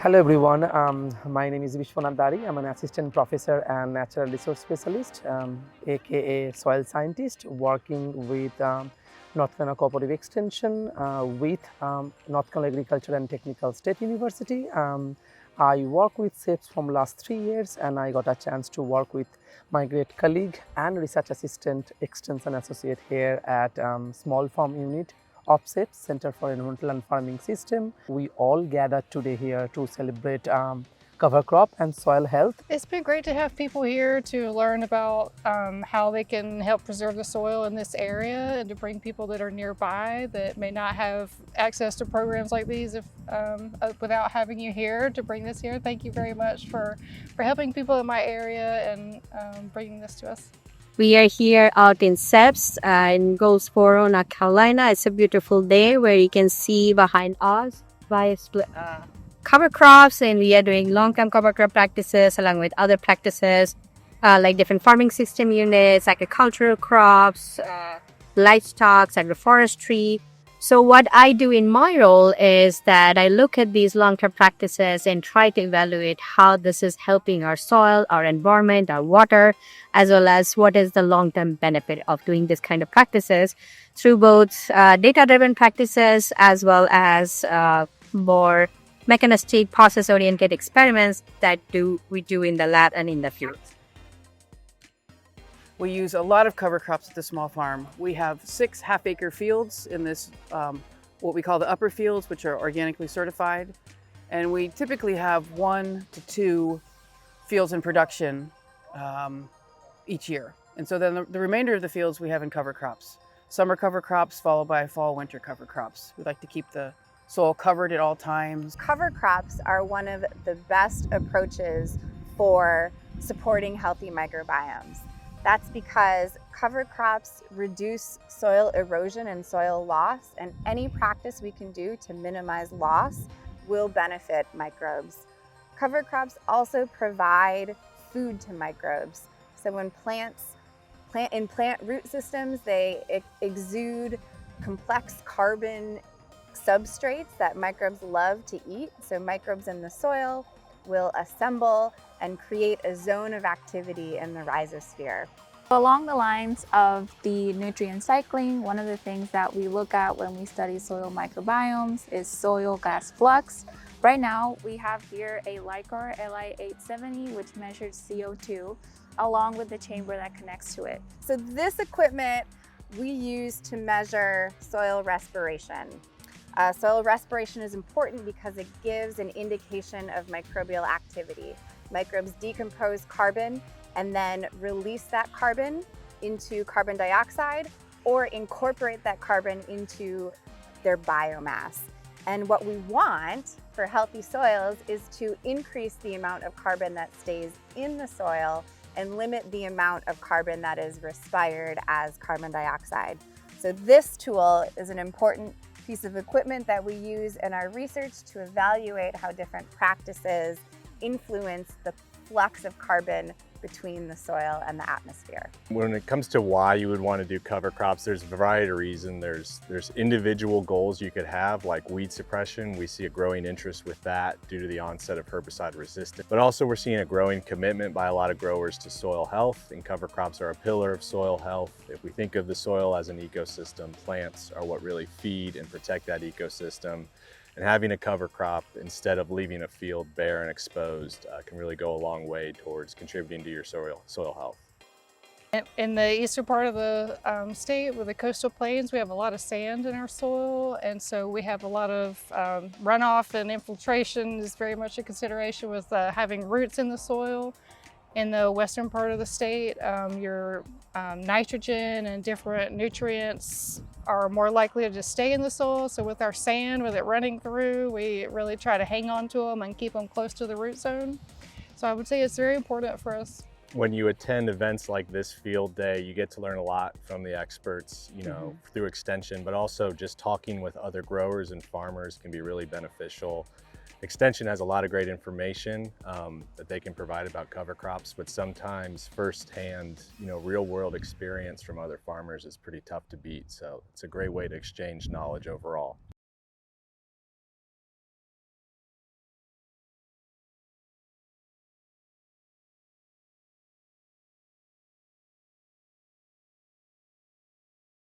Hello everyone, my name is Vishwanath Dari. I'm an assistant professor and natural resource specialist, aka soil scientist, working with North Carolina Cooperative Extension with North Carolina Agriculture and Technical State University. I work with CEFS from last 3 years, and I got a chance to work with my great colleague and research assistant extension associate here at Small Farm Unit of CEFS, Center for Environmental and Farming System. We all gathered today here to celebrate cover crop and soil health. It's been great to have people here to learn about how they can help preserve the soil in this area, and to bring people that are nearby that may not have access to programs like these without having you here, to bring this here. Thank you very much for helping people in my area and bringing this to us. We are here out in CEFS in Goldsboro, North Carolina. It's a beautiful day where you can see behind us cover crops, and we are doing long-term cover crop practices along with other practices like different farming system units, agricultural crops, livestock, agroforestry. So what I do in my role is that I look at these long-term practices and try to evaluate how this is helping our soil, our environment, our water, as well as what is the long-term benefit of doing this kind of practices through both data-driven practices as well as more mechanistic, process-oriented experiments that we do in the lab and in the field. We use a lot of cover crops at the small farm. We have 6 half-acre fields in this, what we call the upper fields, which are organically certified. And we typically have 1 to 2 fields in production each year. And so then the remainder of the fields we have in cover crops. Summer cover crops followed by fall, winter cover crops. We like to keep the soil covered at all times. Cover crops are one of the best approaches for supporting healthy microbiomes. That's because cover crops reduce soil erosion and soil loss, and any practice we can do to minimize loss will benefit microbes. Cover crops also provide food to microbes. So when plant root systems, they exude complex carbon substrates that microbes love to eat. So microbes in the soil will assemble and create a zone of activity in the rhizosphere. Along the lines of the nutrient cycling, one of the things that we look at when we study soil microbiomes is soil gas flux. Right now, we have here a Lycor LI870, which measures CO2, along with the chamber that connects to it. So this equipment we use to measure soil respiration. Soil respiration is important because it gives an indication of microbial activity. Microbes decompose carbon and then release that carbon into carbon dioxide or incorporate that carbon into their biomass. And what we want for healthy soils is to increase the amount of carbon that stays in the soil and limit the amount of carbon that is respired as carbon dioxide. So this tool is an important piece of equipment that we use in our research to evaluate how different practices influence the flux of carbon between the soil and the atmosphere. When it comes to why you would want to do cover crops, there's a variety of reasons. There's individual goals you could have, like weed suppression. We see a growing interest with that due to the onset of herbicide resistance. But also we're seeing a growing commitment by a lot of growers to soil health, and cover crops are a pillar of soil health. If we think of the soil as an ecosystem, plants are what really feed and protect that ecosystem. And having a cover crop instead of leaving a field bare and exposed can really go a long way towards contributing to your soil health. In the eastern part of the state with the coastal plains, we have a lot of sand in our soil, and so we have a lot of runoff, and infiltration is very much a consideration with having roots in the soil. In the western part of the state, your nitrogen and different nutrients are more likely to just stay in the soil. So with our sand, with it running through, we really try to hang on to them and keep them close to the root zone. So I would say it's very important for us. When you attend events like this field day, you get to learn a lot from the experts, through extension, but also just talking with other growers and farmers can be really beneficial. Extension has a lot of great information that they can provide about cover crops, but sometimes firsthand, real world experience from other farmers is pretty tough to beat. So it's a great way to exchange knowledge overall.